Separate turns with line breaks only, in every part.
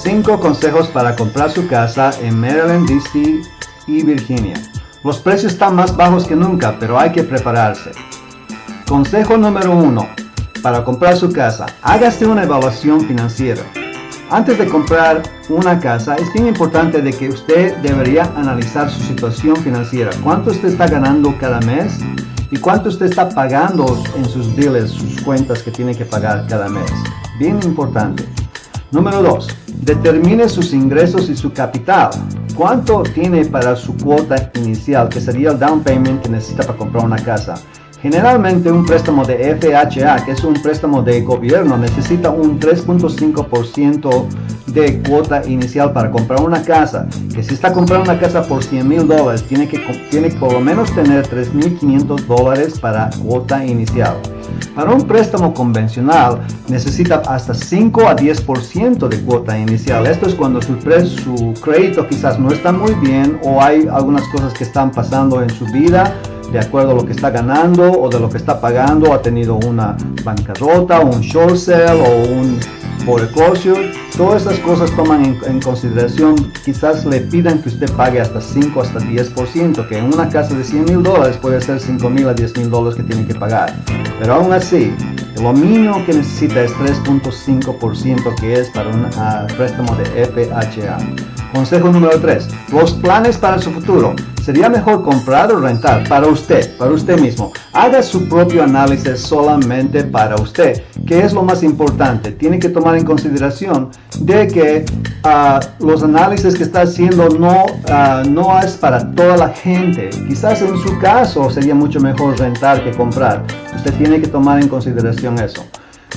5 consejos para comprar su casa en Maryland, D.C. y Virginia. Los precios están más bajos que nunca, pero hay que prepararse. Consejo número 1. Para comprar su casa, hágase una evaluación financiera. Antes de comprar una casa, es bien importante de que usted debería analizar su situación financiera. ¿Cuánto usted está ganando cada mes? ¿Y cuánto usted está pagando en sus bills, sus cuentas que tiene que pagar cada mes? Bien importante. Número 2. Determine sus ingresos y su capital. ¿Cuánto tiene para su cuota inicial, que sería el down payment que necesita para comprar una casa? Generalmente un préstamo de FHA, que es un préstamo de gobierno, necesita un 3.5% de cuota inicial para comprar una casa. Que si está comprando una casa por $100,000, tiene que por lo menos tener $3,500 para cuota inicial. Para un préstamo convencional necesita hasta 5 a 10% de cuota inicial. Esto es cuando su crédito quizás no está muy bien o hay algunas cosas que están pasando en su vida de acuerdo a lo que está ganando o de lo que está pagando. Ha tenido una bancarrota, un short sale o un foreclosure. Todas estas cosas toman en consideración. Quizás le pidan que usted pague hasta 5 hasta 10%, que en una casa de $100,000 puede ser $5,000 a $10,000 que tiene que pagar. Pero aún así, lo mínimo que necesita es 3.5%, que es para un préstamo de FHA. Consejo número 3. Los planes para su futuro. ¿Sería mejor comprar o rentar? Para usted mismo. Haga su propio análisis solamente para usted. ¿Qué es lo más importante? Tiene que tomar en consideración de que los análisis que está haciendo no es para toda la gente. Quizás en su caso sería mucho mejor rentar que comprar. Usted tiene que tomar en consideración eso.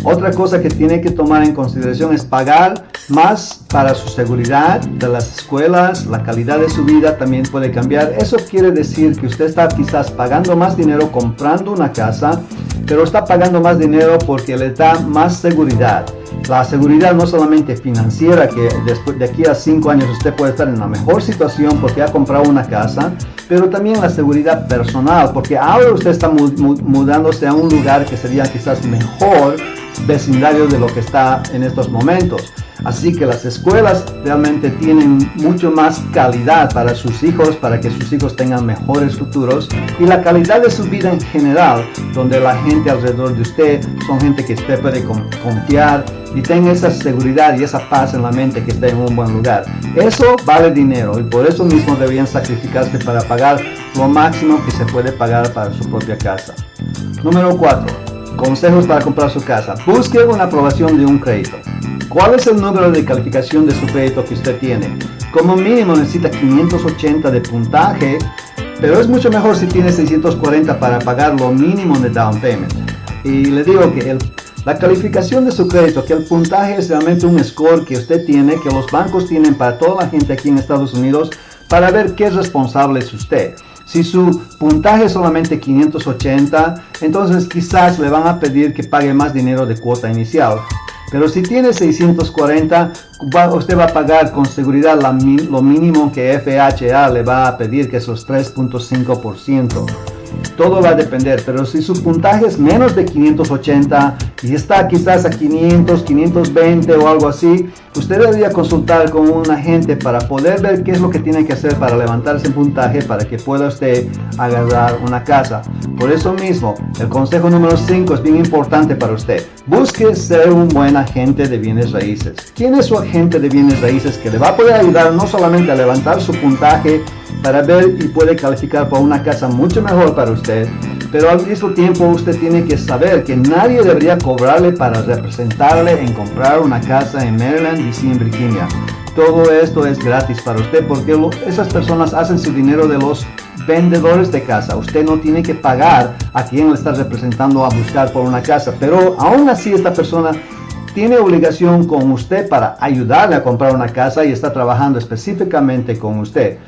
Otra cosa que tiene que tomar en consideración es pagar más para su seguridad de las escuelas. La calidad de su vida también puede cambiar. Eso quiere decir que usted está quizás pagando más dinero comprando una casa, pero está pagando más dinero porque le da más seguridad. La seguridad no solamente financiera, que después de aquí a 5 años usted puede estar en la mejor situación porque ha comprado una casa, pero también la seguridad personal, porque ahora usted está mudándose a un lugar que sería quizás mejor vecindario de lo que está en estos momentos. Así que las escuelas realmente tienen mucho más calidad para sus hijos, para que sus hijos tengan mejores futuros, y la calidad de su vida en general, donde la gente alrededor de usted son gente que usted puede confiar y tenga esa seguridad y esa paz en la mente que esté en un buen lugar. Eso vale dinero y por eso mismo deberían sacrificarse para pagar lo máximo que se puede pagar para su propia casa. Número 4. Consejos para comprar su casa. Busque una aprobación de un crédito. ¿Cuál es el número de calificación de su crédito que usted tiene? Como mínimo necesita 580 de puntaje, pero es mucho mejor si tiene 640 para pagar lo mínimo de down payment. Y le digo que la calificación de su crédito, que el puntaje es realmente un score que usted tiene, que los bancos tienen para toda la gente aquí en Estados Unidos, para ver qué responsable es usted. Si su puntaje es solamente 580, entonces quizás le van a pedir que pague más dinero de cuota inicial. Pero si tiene 640, usted va a pagar con seguridad lo mínimo que FHA le va a pedir, que es los 3.5%. Todo va a depender, pero si su puntaje es menos de 580 y está quizás a 500, 520 o algo así, usted debería consultar con un agente para poder ver qué es lo que tiene que hacer para levantarse en puntaje para que pueda usted agarrar una casa. Por eso mismo, el consejo número 5 es bien importante para usted. Busque ser un buen agente de bienes raíces. ¿Quién es su agente de bienes raíces que le va a poder ayudar no solamente a levantar su puntaje para ver y puede calificar para una casa mucho mejor para usted, pero al mismo tiempo usted tiene que saber que nadie debería cobrarle para representarle en comprar una casa en Maryland, D.C. y Virginia? Todo esto es gratis para usted porque esas personas hacen su dinero de los vendedores de casa. Usted no tiene que pagar a quien le está representando a buscar por una casa, pero aún así esta persona tiene obligación con usted para ayudarle a comprar una casa y está trabajando específicamente con usted.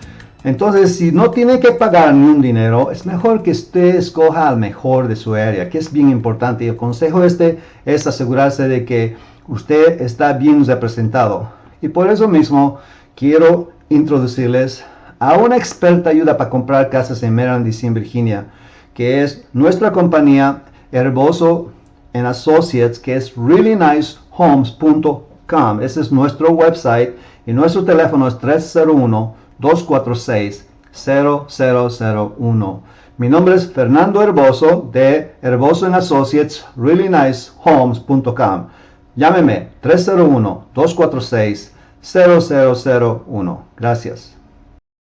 Entonces, si no tiene que pagar ni un dinero, es mejor que usted escoja al mejor de su área, que es bien importante. Y el consejo es asegurarse de que usted está bien representado. Y por eso mismo quiero introducirles a una experta ayuda para comprar casas en Maryland, D.C. y Virginia, que es nuestra compañía Herboso & Associates, que es reallynicehomes.com. herbosoenasociates.com. Ese es nuestro website y nuestro teléfono es 301-246-0001. Mi nombre es Fernando Herboso de Herboso Associates, reallynicehomes.com. Llámeme 301-246-0001. Gracias.